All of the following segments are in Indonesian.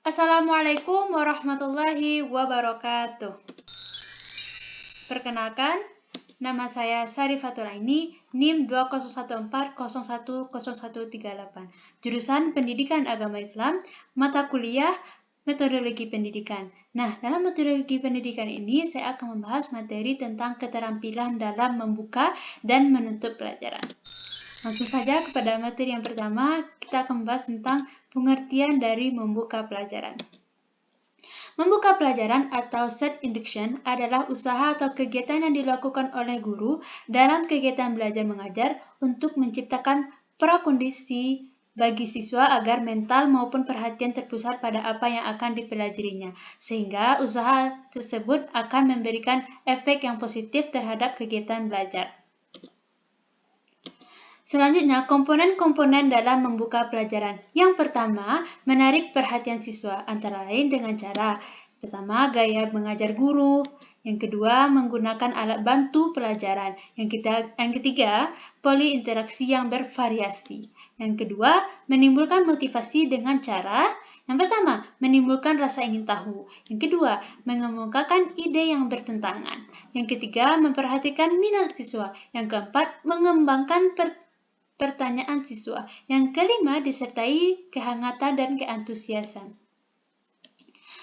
Assalamualaikum warahmatullahi wabarakatuh. Perkenalkan, nama saya Sarifatul Aini, NIM 2014010138. Jurusan Pendidikan Agama Islam, mata kuliah Metodologi Pendidikan. Nah, dalam metodologi pendidikan ini saya akan membahas materi tentang keterampilan dalam membuka dan menutup pelajaran. Langsung saja kepada materi yang pertama, kita akan membahas tentang pengertian dari membuka pelajaran. Membuka pelajaran atau set induction adalah usaha atau kegiatan yang dilakukan oleh guru dalam kegiatan belajar mengajar untuk menciptakan prakondisi bagi siswa agar mental maupun perhatian terpusat pada apa yang akan dipelajarinya, sehingga usaha tersebut akan memberikan efek yang positif terhadap kegiatan belajar. Selanjutnya, komponen-komponen dalam membuka pelajaran. Yang pertama, menarik perhatian siswa, antara lain dengan cara pertama, gaya mengajar guru. Yang kedua, menggunakan alat bantu pelajaran. Yang ketiga, poliinteraksi yang bervariasi. Yang kedua, menimbulkan motivasi dengan cara yang pertama, menimbulkan rasa ingin tahu. Yang kedua, mengemukakan ide yang bertentangan. Yang ketiga, memperhatikan minat siswa. Yang keempat, mengembangkan pertanyaan siswa. Yang kelima, disertai kehangatan dan keantusiasan.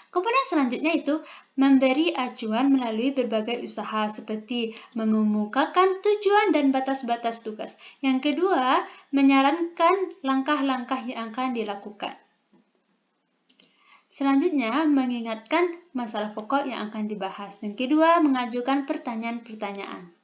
Komponen selanjutnya itu memberi acuan melalui berbagai usaha seperti mengemukakan tujuan dan batas-batas tugas. Yang kedua, menyarankan langkah-langkah yang akan dilakukan. Selanjutnya, mengingatkan masalah pokok yang akan dibahas. Yang kedua, mengajukan pertanyaan-pertanyaan.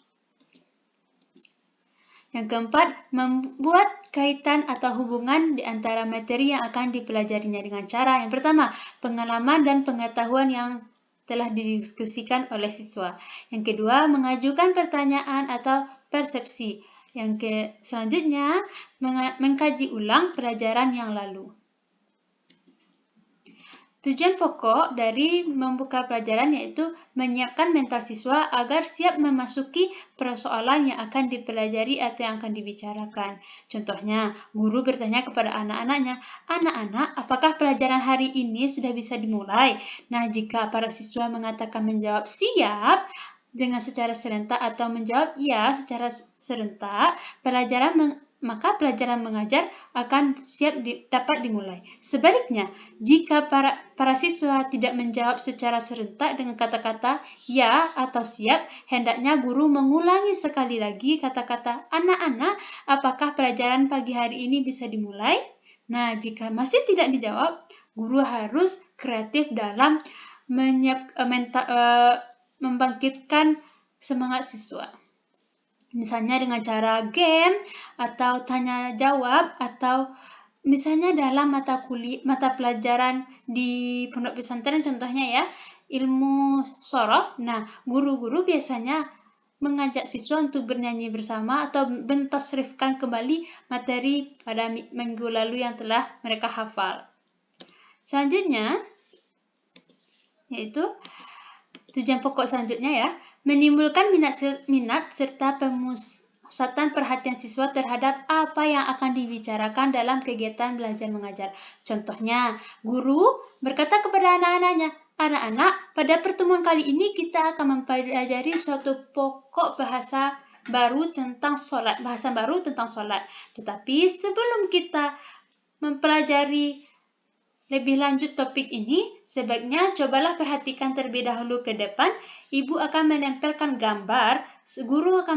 Yang keempat, membuat kaitan atau hubungan di antara materi yang akan dipelajarinya dengan cara yang pertama, pengalaman dan pengetahuan yang telah didiskusikan oleh siswa. Yang kedua, mengajukan pertanyaan atau persepsi. Selanjutnya, mengkaji ulang pelajaran yang lalu. Tujuan pokok dari membuka pelajaran yaitu menyiapkan mental siswa agar siap memasuki persoalan yang akan dipelajari atau yang akan dibicarakan. Contohnya, guru bertanya kepada anak-anaknya, "Anak-anak, apakah pelajaran hari ini sudah bisa dimulai?" Nah, jika para siswa mengatakan menjawab siap dengan secara serentak atau menjawab iya secara serentak, maka pelajaran mengajar akan dapat dimulai. Sebaliknya, jika para siswa tidak menjawab secara serentak dengan kata-kata ya atau siap, hendaknya guru mengulangi sekali lagi kata-kata, "Anak-anak, apakah pelajaran pagi hari ini bisa dimulai?" Nah, jika masih tidak dijawab, guru harus kreatif dalam membangkitkan semangat siswa. Misalnya dengan cara game atau tanya jawab, atau misalnya dalam mata pelajaran di pondok pesantren contohnya ya, ilmu sorof. Nah, guru-guru biasanya mengajak siswa untuk bernyanyi bersama atau mentasrifkan kembali materi pada minggu lalu yang telah mereka hafal. Selanjutnya, yaitu tujuan pokok selanjutnya ya, menimbulkan minat serta pemusatan perhatian siswa terhadap apa yang akan dibicarakan dalam kegiatan belajar mengajar. Contohnya, guru berkata kepada anak-anaknya, "Anak-anak, pada pertemuan kali ini kita akan mempelajari suatu pokok bahasa baru tentang sholat. Tetapi sebelum kita mempelajari lebih lanjut topik ini, sebaiknya cobalah perhatikan terlebih dahulu ke depan. Guru akan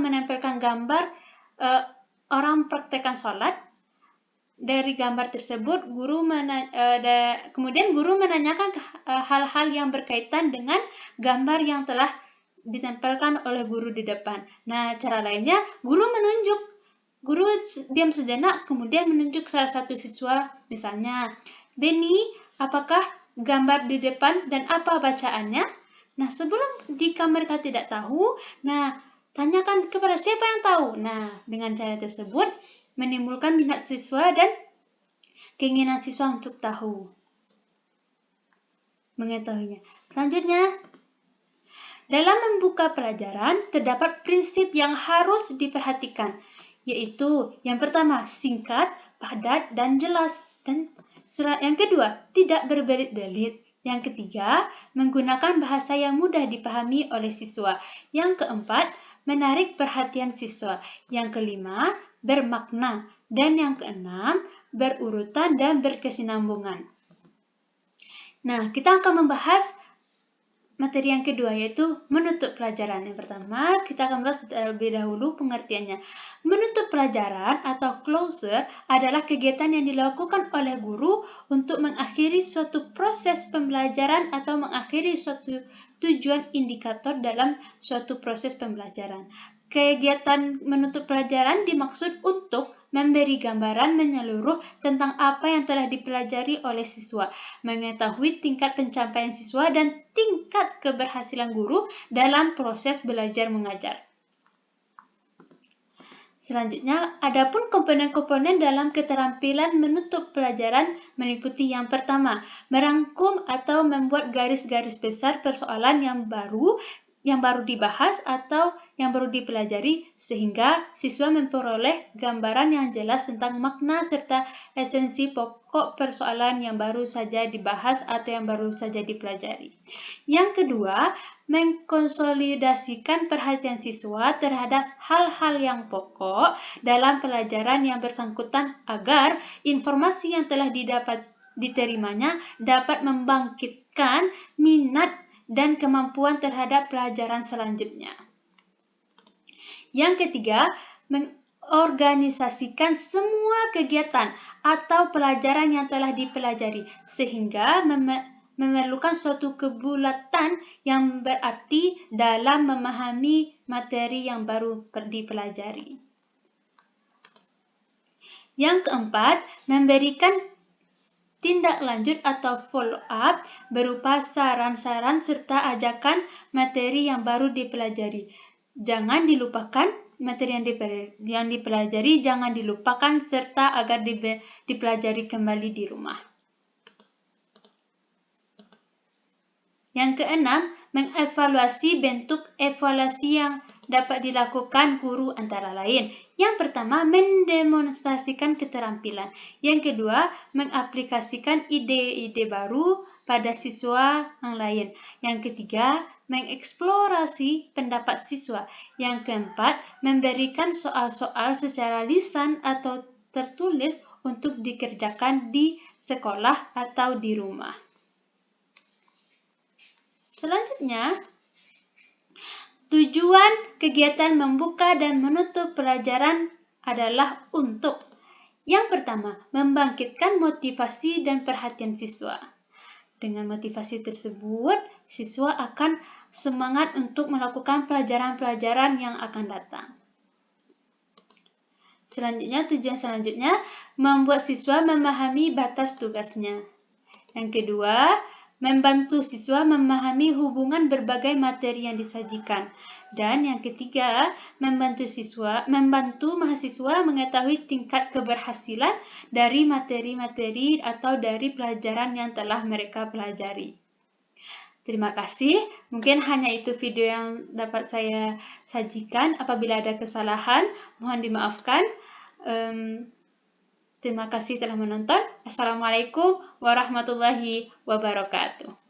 menempelkan gambar orang praktekkan sholat. Dari gambar tersebut, kemudian guru menanyakan hal-hal yang berkaitan dengan gambar yang telah ditempelkan oleh guru di depan. Nah, cara lainnya, guru diam sejenak, kemudian menunjuk salah satu siswa, misalnya, "Beni, apakah gambar di depan dan apa bacaannya?" Nah, jika mereka tidak tahu, tanyakan kepada siapa yang tahu. Nah, dengan cara tersebut menimbulkan minat siswa dan keinginan siswa untuk mengetahuinya. Selanjutnya, dalam membuka pelajaran terdapat prinsip yang harus diperhatikan, yaitu yang pertama, singkat, padat, dan jelas. Dan Yang kedua, tidak berbelit-belit. Yang ketiga, menggunakan bahasa yang mudah dipahami oleh siswa. Yang keempat, menarik perhatian siswa. Yang kelima, bermakna. Dan yang keenam, berurutan dan berkesinambungan. Nah, kita akan membahas materi yang kedua, yaitu menutup pelajaran. Yang pertama, kita akan bahas terlebih dahulu pengertiannya. Menutup pelajaran atau closure adalah kegiatan yang dilakukan oleh guru untuk mengakhiri suatu proses pembelajaran atau mengakhiri suatu tujuan indikator dalam suatu proses pembelajaran. Kegiatan menutup pelajaran dimaksud untuk memberi gambaran menyeluruh tentang apa yang telah dipelajari oleh siswa, mengetahui tingkat pencapaian siswa dan tingkat keberhasilan guru dalam proses belajar mengajar. Selanjutnya, adapun komponen-komponen dalam keterampilan menutup pelajaran meliputi yang pertama, merangkum atau membuat garis-garis besar persoalan yang baru dibahas atau yang baru dipelajari sehingga siswa memperoleh gambaran yang jelas tentang makna serta esensi pokok persoalan yang baru saja dibahas atau yang baru saja dipelajari. Yang kedua, mengkonsolidasikan perhatian siswa terhadap hal-hal yang pokok dalam pelajaran yang bersangkutan agar informasi yang telah diterimanya dapat membangkitkan minat dan kemampuan terhadap pelajaran selanjutnya. Yang ketiga, mengorganisasikan semua kegiatan atau pelajaran yang telah dipelajari sehingga memerlukan suatu kebulatan yang berarti dalam memahami materi yang baru dipelajari. Yang keempat, memberikan tindak lanjut atau follow up berupa saran-saran serta ajakan materi yang baru dipelajari. Jangan dilupakan materi yang dipelajari, jangan dilupakan serta agar dipelajari kembali di rumah. Yang keenam, mengevaluasi bentuk evaluasi yang dapat dilakukan guru antara lain. Yang pertama, mendemonstrasikan keterampilan. Yang kedua, mengaplikasikan ide-ide baru pada siswa yang lain. Yang ketiga, mengeksplorasi pendapat siswa. Yang keempat, memberikan soal-soal secara lisan atau tertulis untuk dikerjakan di sekolah atau di rumah. Selanjutnya, tujuan kegiatan membuka dan menutup pelajaran adalah untuk yang pertama, membangkitkan motivasi dan perhatian siswa. Dengan motivasi tersebut, siswa akan semangat untuk melakukan pelajaran-pelajaran yang akan datang. Selanjutnya, tujuan selanjutnya, membuat siswa memahami batas tugasnya. Yang kedua, membantu siswa memahami hubungan berbagai materi yang disajikan. Dan yang ketiga, membantu mahasiswa mengetahui tingkat keberhasilan dari materi-materi atau dari pelajaran yang telah mereka pelajari. Terima kasih. Mungkin hanya itu video yang dapat saya sajikan. Apabila ada kesalahan, mohon dimaafkan. Terima kasih telah menonton. Assalamualaikum warahmatullahi wabarakatuh.